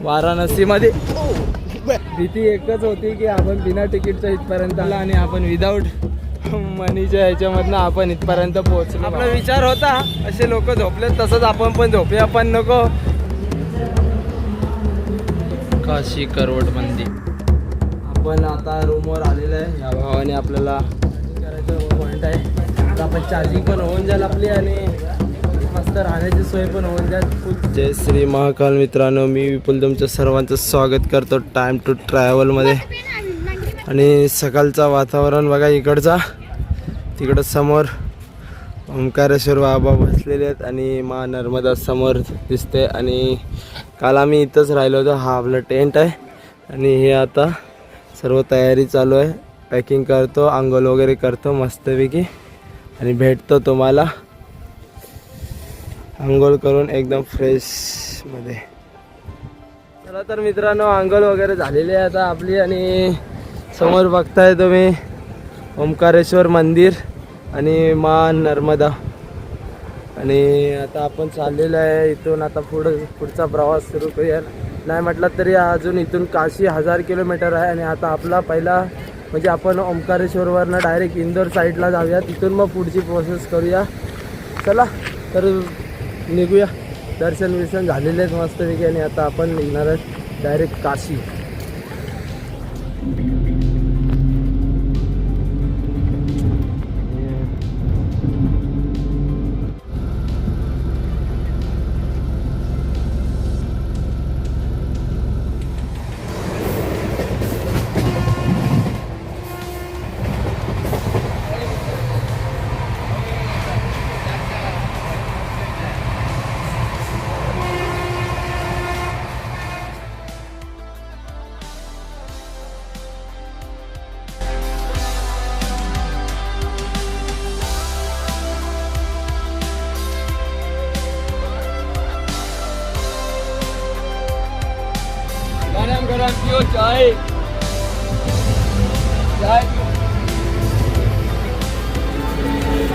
वाराणसीमध्ये भीती एकच होती की आपण बिना तिकीटच्या इथपर्यंत आला आणि आपण विदाऊट मनीच्या ह्याच्यामधनं आपण इथपर्यंत पोहोचलो. आपला विचार होता असे लोक झोपले तसंच आपण पण झोपूया, पण नको. काशी करवट मंदिर आपण आता रूमवर आलेलं आहे. या भावाने आपल्याला करायचं पॉईंट आहे. आता आपण चार्जिंग पण होऊन जाईल आपली आणि मस्त राहण्याची सोय पण होऊन जाईल. जय श्री महाकाल मित्रांनो, मी विपुल तुमचं सर्वांचं स्वागत करतो टाइम टू ट्रॅव्हलमध्ये. आणि सकाळचं वातावरण बघा इकडचा, तिकडं समोर ओंकारेश्वर बाबा बसलेले आहेत आणि मा नर्मदा समोर दिसते. आणि काल आम्ही इथंच राहिलो होतो. हा आपला टेंट आहे आणि हे आता सर्व तयारी चालू आहे. पॅकिंग करतो, आंघोळ वगैरे करतो मस्तपैकी आणि भेटतो तुम्हाला आंघोळ करून एकदम फ्रेशमध्ये. चला तर मित्रांनो, आंघोळ वगैरे झालेली आहे आता आपली आणि समोर बघताय तुम्ही ओंकारेश्वर मंदिर आणि मा नर्मदा. आणि आता आपण चाललेलं आहे इथून. आता पुढचा प्रवास सुरू करूया. नाही म्हटलं तरी अजून इथून काशी 1000 किलोमीटर आहे. आणि आता आपला पहिला म्हणजे आपण ओंकारेश्वरवरनं डायरेक्ट इंदोर साईडला जाऊया, तिथून मग पुढची प्रोसेस करूया. चला तर निघूया. दर्शन विर्शन झालेले आहेत मस्तपैकी आणि आता आपण निघणार आहोत डायरेक्ट काशी.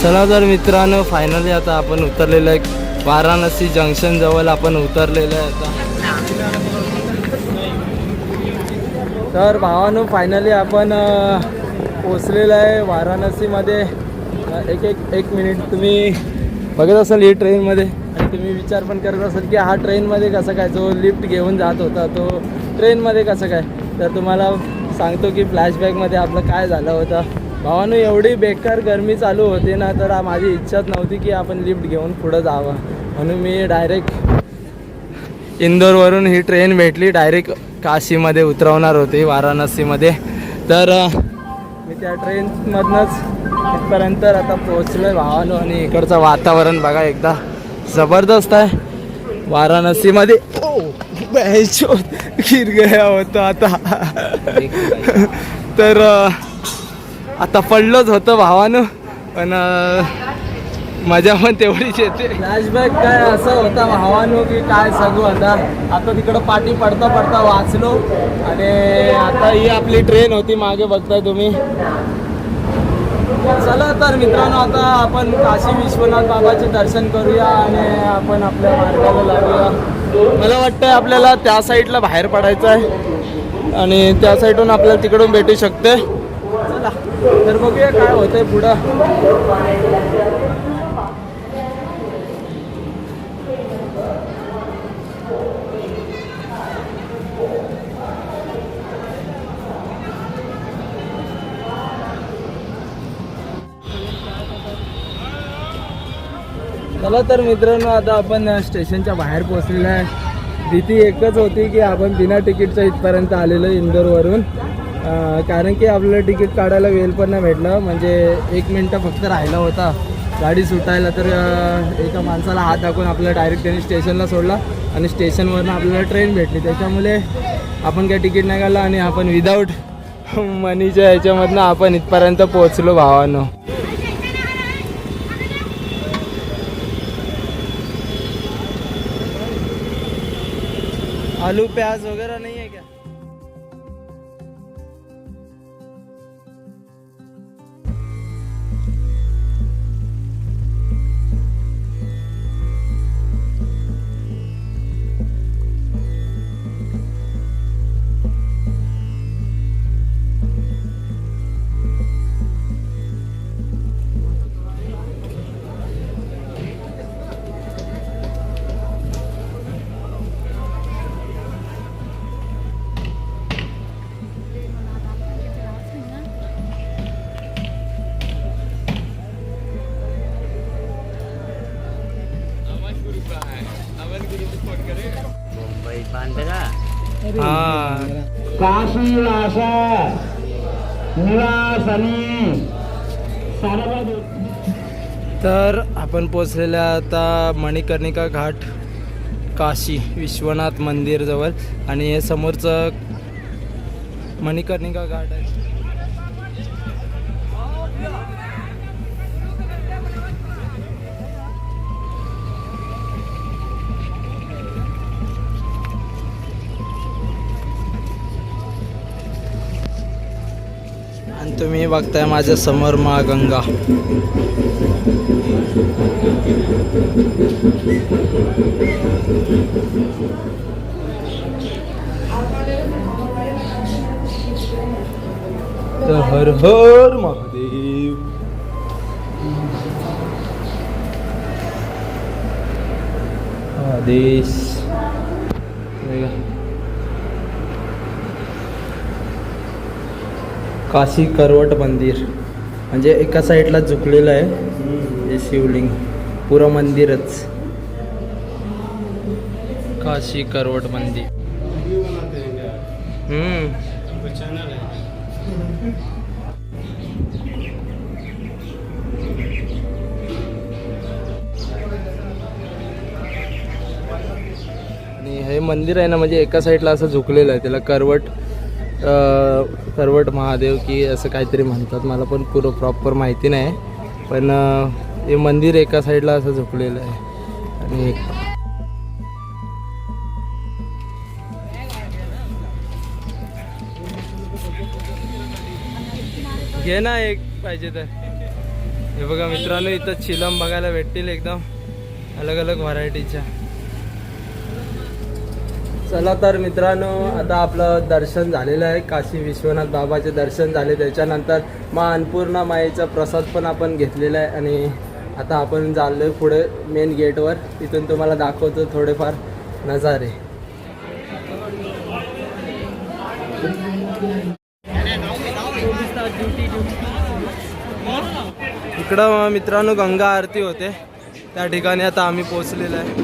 चला तर मित्रांनो, फायनली आता आपण उतरलेलं आहे वाराणसी जंक्शन जवळ आपण उतरलेलं आहे आता. तर भावानो, फायनली आपण पोचलेलं आहे वाराणसीमध्ये. एक मिनिट, तुम्ही बघत असाल ही ट्रेनमध्ये आणि तुम्ही विचार पण करत असाल की हा ट्रेनमध्ये कसं काय, जो लिफ्ट घेऊन जात होता तो ट्रेनमध्ये कसं काय. तर तुम्हाला सांगतो की फ्लॅशबॅकमध्ये आपलं काय झालं होतं. भावानो, एवढी बेकार गरमी चालू होती ना, तर माझी इच्छाच नव्हती की आपण लिफ्ट घेऊन पुढं जावं. म्हणून मी डायरेक्ट इंदोरवरून ही ट्रेन भेटली, डायरेक्ट काशीमध्ये उतरवणार होती वाराणसीमध्ये. तर मी त्या ट्रेनमधनंच इथपर्यंत आता पोहोचलो आहे भावानो. आणि इकडचं वातावरण बघा एकदा जबरदस्त आहे वाराणसीमध्ये. गिर गया होतं आता. तर आता पडलोच होतं भावानं, पण मजा पण तेवढीच येते. फ्लॅशबॅक काय असं होता भावानो की काय सांगू. आता तिकडं पाठी पडता पडता वाचलो आणि आता ही आपली ट्रेन होती मागे बघताय तुम्ही. चला तर मित्रांनो, आता आपण काशी विश्वनाथ बाबाचे दर्शन करूया आणि आपण आपल्या मार्गाला लागूया. मला वाटतं आपल्याला त्या साईडला बाहेर पडायचं आहे आणि त्या साईडून आपल्याला तिकडून भेटू शकते. चला तर बघूया काय होतंय पुढं. चला तर मित्रांनो, आता आपण स्टेशनच्या बाहेर पोहोचलेलो आहे. भीती एकच होती की आपण बिना तिकीटच्या इथपर्यंत आलेलो इंदोरवरून. कारण की आपल्याला तिकीट काढायला वेळ पण नाही भेटलं. म्हणजे 1 मिनटं फक्त राहिला होता गाडी सुटायला. तर एका माणसाला हात दाखवून आपल्याला डायरेक्ट त्यांनी स्टेशनला सोडला आणि स्टेशनवरनं आपल्याला ट्रेन भेटली. त्याच्यामुळे आपण काही तिकीट नाही काढलं आणि आपण विदाऊट मनीच्या ह्याच्यामधनं आपण इथपर्यंत पोहोचलो भावानं. आलू प्याज वगैरह नहीं है क्या? पांढरा हा काशी आशा निवासनी तर आपण पोचलेले आता मणिकर्णिका घाट काशी विश्वनाथ मंदिर जवळ आणि हे समोरचं मणिकर्णिका घाट आहे. आणि तुम्ही बघताय माझ्या समोर माँ गंगा. तर हर हर महादेव. आदेश काशी करवट मंदिर म्हणजे एका साईडला झुकलेलं आहे हे शिवलिंग, पुरं मंदिरच. काशी करवट मंदिर. आणि हे मंदिर आहे ना म्हणजे एका साईडला असं झुकलेलं आहे, त्याला करवट महादेव की असं काहीतरी म्हणतात, मला पण पुरं प्रॉपर माहिती नाही. पण हे मंदिर एका साईडला असं झुकलेलं आहे. आणि घे ना एक पाहिजे तर. हे बघा मित्रांनो, इथं चिलम बघायला भेटतील एकदम अलग अलग व्हरायटीच्या. चला तर मित्रांनो, आता आपलं दर्शन झालेलं आहे, काशी विश्वनाथ बाबाचे दर्शन झाले. त्याच्यानंतर माँ अन्नपूर्णा माईचा प्रसाद पण आपण घेतलेला आहे. आणि आता आपण चाललोय पुढे मेन गेटवर, तिथून तुम्हाला दाखवतो थोडेफार नजारे. इकडं मित्रांनो गंगा आरती होते, त्या ठिकाणी आता आम्ही पोहोचलेलो आहे.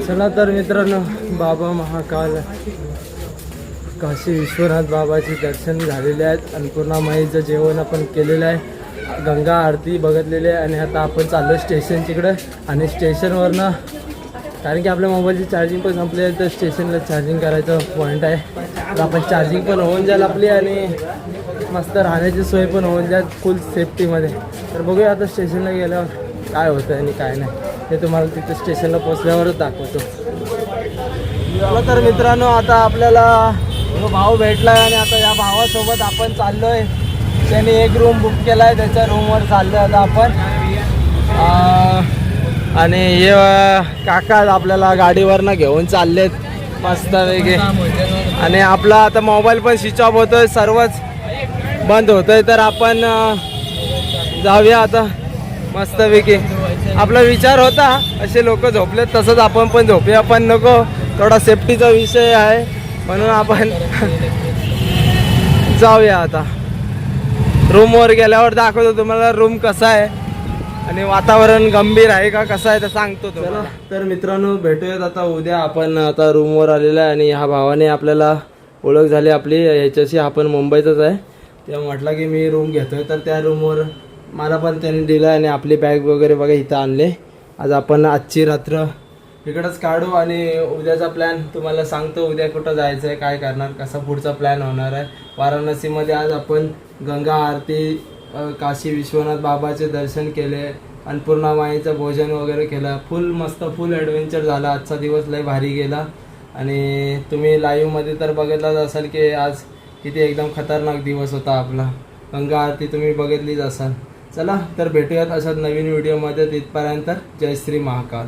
चला तर मित्रांनो, बाबा महाकाल काशी विश्वनाथ बाबाचे दर्शन झालेले आहेत. अन्नपूर्णा माईचं जेवण आपण केलेलं आहे, गंगा आरती बघितलेली आहे. आणि आता आपण चाललो स्टेशनच्याकडे. आणि स्टेशनवरनं, कारण की आपल्या मोबाईलची चार्जिंग पण संपली आहे, तर स्टेशनला चार्जिंग करायचं पॉईंट आहे. तर आपण चार्जिंग पण होऊन जाईल आपली आणि मस्त राहण्याची सोय पण होऊन जाईल फुल सेफ्टीमध्ये. तर बघूया आता स्टेशनला गेल्यावर काय होतं आणि काय नाही ते तुम्हाला तिथे स्टेशनला पोचल्यावरच दाखवतो. तर मित्रांनो, आता आपल्याला जो भाऊ भेटला आहे आणि आता या भावासोबत आपण चाललो आहे. त्याने एक रूम बुक केला आहे, त्याच्या रूमवर चाललो आता आपण. आणि हे काका आपल्याला गाडीवरनं घेऊन चाललेत मस्तपैकी. आणि आपला आता मोबाईल पण स्विच ऑफ होतोय, सर्वच बंद होतोय. तर आपण जाऊया आता मस्तपैकी. आपला विचार होता असे लोक झोपलेत तसंच आपण पण झोपूया, पण नको, थोडा सेफ्टीचा विषय आहे म्हणून आपण जाऊया आता. रूमवर गेल्यावर दाखवतो तुम्हाला रूम कसा आहे आणि वातावरण गंभीर आहे का कसं आहे तर सांगतो तुम्हाला. तर मित्रांनो, भेटूयात आता उद्या. आपण आता रूमवर आलेला आहे आणि ह्या भावाने आपल्याला ओळख झाली आपली, ह्याच्याशी आपण मुंबईतच आहे. तेव्हा म्हटलं की मी रूम घेतोय, तर त्या रूमवर मला पण त्यांनी दिलं आणि आपली बॅग वगैरे बघा इथं आणले. आज आपण आजची रात्र इकडंच काढू आणि उद्याचा प्लॅन तुम्हाला सांगतो. उद्या कुठं जायचं आहे, काय करणार, कसा पुढचा प्लॅन होणार आहे. वाराणसीमध्ये आज आपण गंगा आरती, काशी विश्वनाथ बाबाचे दर्शन केले, अन्नपूर्णा माईचं भोजन वगैरे केलं. फुल ॲडव्हेंचर झाला. आजचा दिवस लय भारी गेला. आणि तुम्ही लाईव्हमध्ये तर बघितलाच असाल की आज किती एकदम खतरनाक दिवस होता आपला. गंगा आरती तुम्ही बघितलीच असाल. चला तर भेटूयात अशाच नवीन व्हिडिओमध्ये. तिथपर्यंत जय श्री महाकाल.